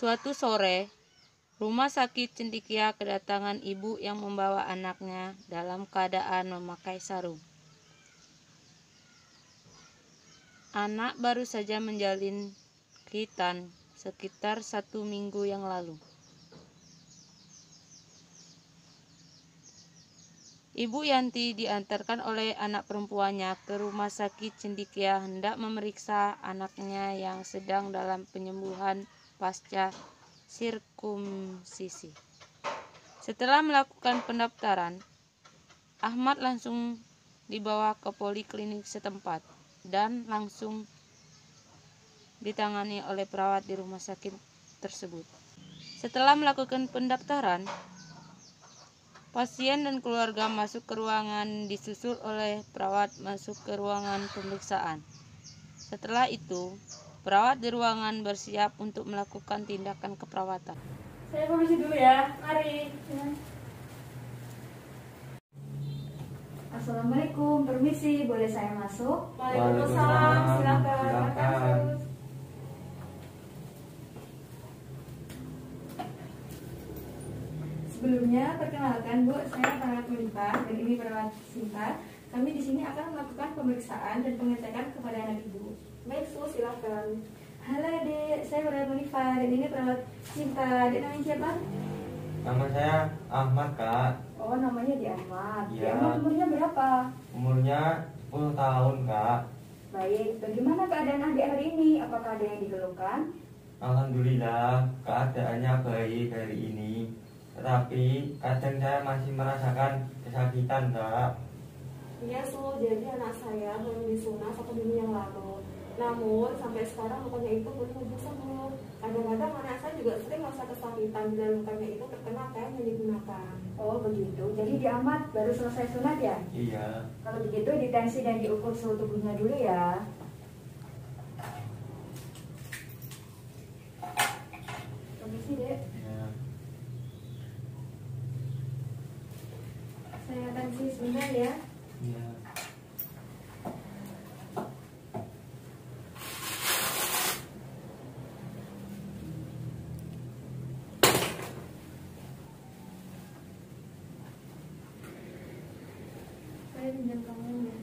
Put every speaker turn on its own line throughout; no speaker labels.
Suatu sore, rumah sakit cendekia kedatangan ibu yang membawa anaknya dalam keadaan memakai sarung. Anak baru saja menjalin khitan sekitar 1 minggu yang lalu. Ibu Yanti diantarkan oleh anak perempuannya ke rumah sakit cendekia hendak memeriksa anaknya yang sedang dalam penyembuhan pasca sirkumsisi. Setelah melakukan pendaftaran, Ahmad langsung dibawa ke poliklinik setempat dan langsung ditangani oleh perawat di rumah sakit tersebut. Setelah melakukan pendaftaran, pasien dan keluarga masuk ke ruangan disusul oleh perawat masuk ke ruangan pemeriksaan. Setelah itu, perawat di ruangan bersiap untuk melakukan tindakan keperawatan.
Saya permisi dulu ya, mari.
Assalamualaikum, permisi, boleh saya masuk?
Waalaikumsalam, silakan.
Sebelumnya, perkenalkan Bu, saya perawat Melipah dan ini perawat Sinta. Kami di sini akan melakukan pemeriksaan dan pengecekan kepada anak Ibu.
Baik, Su, silakan.
Halo Dek, saya perawat Melipah dan ini perawat Sinta. Dek, namanya siapa?
Nama saya Ahmad, Kak.
Oh, namanya Di Ahmad.
Iya.
Di Ahmad umurnya berapa?
Umurnya 10 tahun, Kak.
Baik, bagaimana keadaan adik hari ini? Apakah ada yang dikeluhkan?
Alhamdulillah, keadaannya baik hari ini. Tetapi kadang saya masih merasakan kesakitan, Kak.
Iya, Su, jadi anak saya baru disunat 1 minggu yang lalu. Namun, sampai sekarang lukanya itu belum sembuh. Kadang-kadang anak saya juga sering merasa kesakitan bila lukanya itu terkena kain yang digunakan.
Oh, begitu. Jadi Di Ahmad baru selesai sunat ya?
Iya.
Kalau begitu ditensi dan diukur suhu tubuhnya dulu ya. Permisi, Dek.
Iya.
Saya tensi sebentar ya.
Iya.
Saya pinjam kamu ya.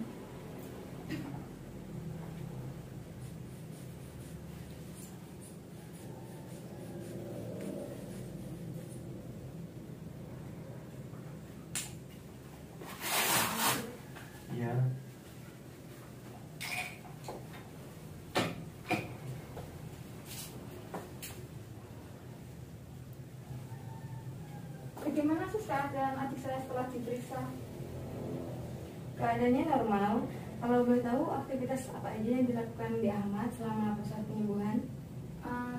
Iya.
Bagaimana sih keadaan adik saya setelah diperiksa? Keadaannya normal. Kalau boleh tahu aktivitas apa aja yang dilakukan Di Ahmad selama proses penyembuhan?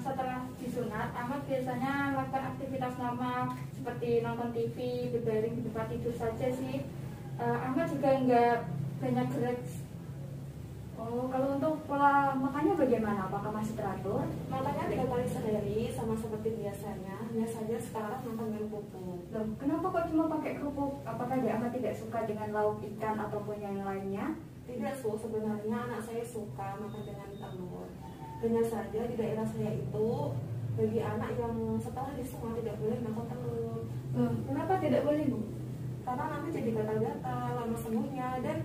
Setelah disunat, Ahmad biasanya melakukan aktivitas normal seperti nonton TV, berbaring di tempat tidur saja sih. Ahmad juga nggak banyak gerak.
Oh, kalau untuk pola makannya bagaimana? Apakah masih teratur?
Makannya 3 kali sehari, sama seperti biasanya. Hanya saja sekarang makan dengan pupuk.
Loh, kenapa kok cuma pakai kerupuk? Apakah Di Ahmad tidak suka dengan lauk ikan ataupun yang lainnya?
Tidak, Su, sebenarnya anak saya suka makan dengan telur. Hanya saja di daerah saya itu bagi anak yang setelah disunat tidak boleh makan telur.
Loh, kenapa tidak boleh, Bu?
Karena nanti jadi gatal-gatal, lama sembuhnya dan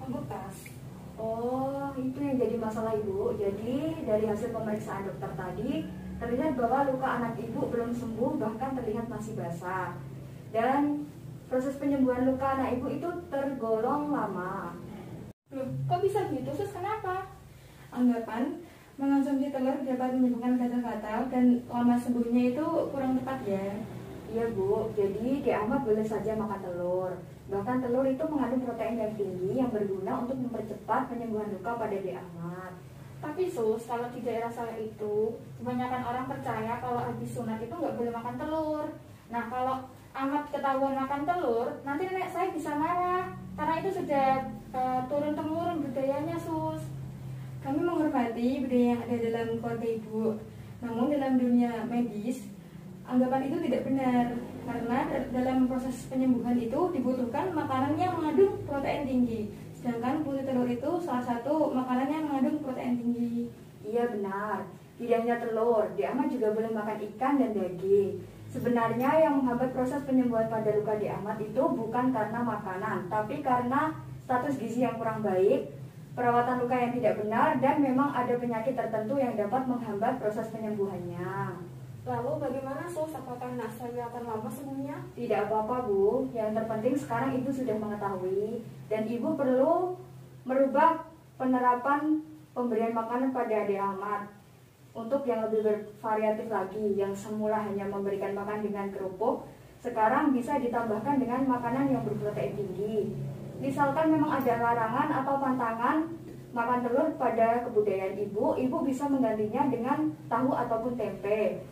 membekas.
Oh, itu yang jadi masalah Ibu. Jadi dari hasil pemeriksaan dokter tadi terlihat bahwa luka anak Ibu belum sembuh, bahkan terlihat masih basah. Dan proses penyembuhan luka anak Ibu itu tergolong lama.
Loh, kok bisa gitu? Sus, kenapa?
Anggapan mengonsumsi telur dapat menyembuhkan gatal-gatal dan lama sembuhnya itu kurang tepat ya. Iya Bu, jadi Di Ahmad boleh saja makan telur. Bahkan telur itu mengandung protein yang tinggi yang berguna untuk mempercepat penyembuhan luka pada Di Ahmad.
Tapi Sus, kalau di daerah saya itu kebanyakan orang percaya kalau habis sunat itu nggak boleh makan telur. Nah, kalau Ahmad ketahuan makan telur, nanti nenek saya bisa marah karena itu sudah turun-temurun budayanya, Sus.
Kami menghormati budaya yang ada dalam keluarga Ibu. Namun dalam dunia medis, anggapan itu tidak benar. Karena dalam proses penyembuhan itu dibutuhkan makanan yang mengandung protein tinggi. Sedangkan putih telur itu salah satu makanan yang mengandung protein tinggi. Iya benar. Tidak hanya telur, Dek Ahmad juga boleh makan ikan dan daging. Sebenarnya yang menghambat proses penyembuhan pada luka Dek Ahmad itu bukan karena makanan, tapi karena status gizi yang kurang baik, perawatan luka yang tidak benar, dan memang ada penyakit tertentu yang dapat menghambat proses penyembuhannya.
Lalu bagaimana Sus? Apakah nak saya akan lama sembuhnya?
Tidak apa-apa Bu, yang terpenting sekarang Ibu sudah mengetahui dan Ibu perlu merubah penerapan pemberian makanan pada Dek Ahmad untuk yang lebih bervariatif lagi. Yang semula hanya memberikan makan dengan kerupuk, sekarang bisa ditambahkan dengan makanan yang berprotein tinggi. Misalkan memang ada larangan atau pantangan makan telur pada kebudayaan Ibu bisa menggantinya dengan tahu ataupun tempe.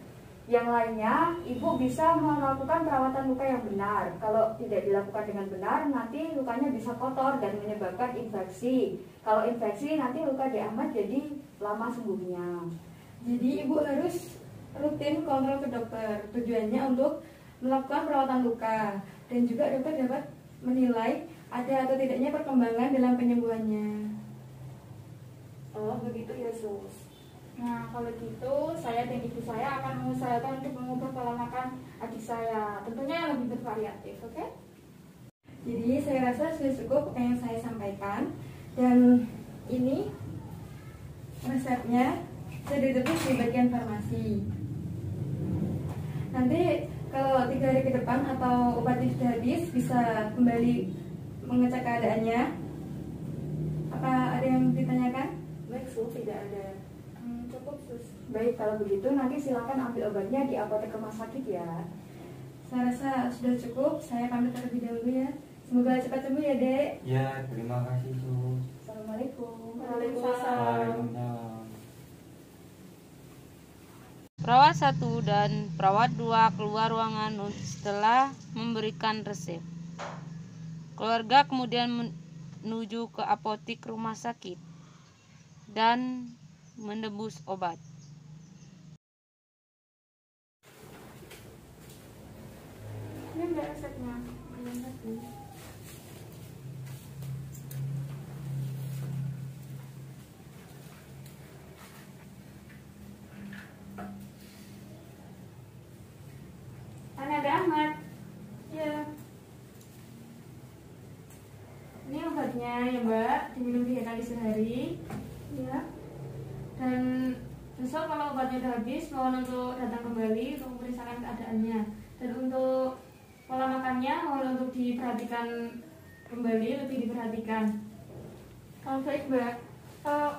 Yang lainnya, Ibu bisa melakukan perawatan luka yang benar. Kalau tidak dilakukan dengan benar, nanti lukanya bisa kotor dan menyebabkan infeksi. Kalau infeksi, nanti luka Dek Ahmad jadi lama sembuhnya.
Jadi Ibu harus rutin kontrol ke dokter. Tujuannya untuk melakukan perawatan luka. Dan juga dokter dapat menilai ada atau tidaknya perkembangan dalam penyembuhannya.
Oh, begitu ya Sus.
Nah, kalau gitu saya dan ibu saya akan mengusahakan untuk mengubah pola makan adik saya. Tentunya yang lebih bervariatif, oke? Jadi saya rasa sudah cukup apa yang saya sampaikan. Dan ini resepnya sudah ditulis di bagian farmasi. Nanti kalau 3 hari ke depan atau obatnya sudah habis, bisa kembali mengecek keadaannya. Apa ada yang ditanyakan?
Baik Sus, tidak ada.
Cukup Sus.
Baik, kalau begitu nanti silakan ambil obatnya di apotek rumah sakit ya.
Saya rasa sudah cukup. Saya pamit terlebih dahulu ya. Semoga cepat sembuh ya, Dek.
Ya, terima kasih Sus.
Assalamualaikum.
Waalaikumsalam.
Waalaikumsalam.
Perawat 1 dan perawat 2 keluar ruangan setelah memberikan resep. Keluarga kemudian menuju ke apotik rumah sakit dan menebus obat.
Ini enggak resepnya. Belum lagi. Ada Ahmad. Ya. Ini obatnya ya Mbak, diminum 3 kali sehari. Ya. Dan besok kalau obatnya udah habis, mohon untuk datang kembali untuk memeriksakan keadaannya. Dan untuk pola makannya mohon untuk diperhatikan kembali, lebih diperhatikan. Baik Mbak.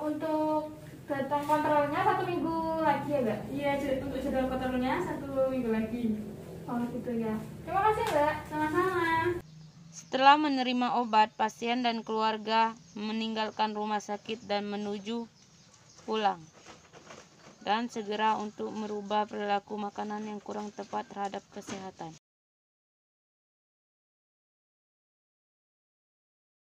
Untuk datang kontrolnya 1 minggu lagi ya Mbak? Iya, untuk jadwal kontrolnya 1 minggu lagi. Oh gitu ya. Terima kasih Mbak. Sama-sama.
Setelah menerima obat, pasien dan keluarga meninggalkan rumah sakit dan menuju pulang. Dan segera untuk merubah perilaku makanan yang kurang tepat terhadap kesehatan.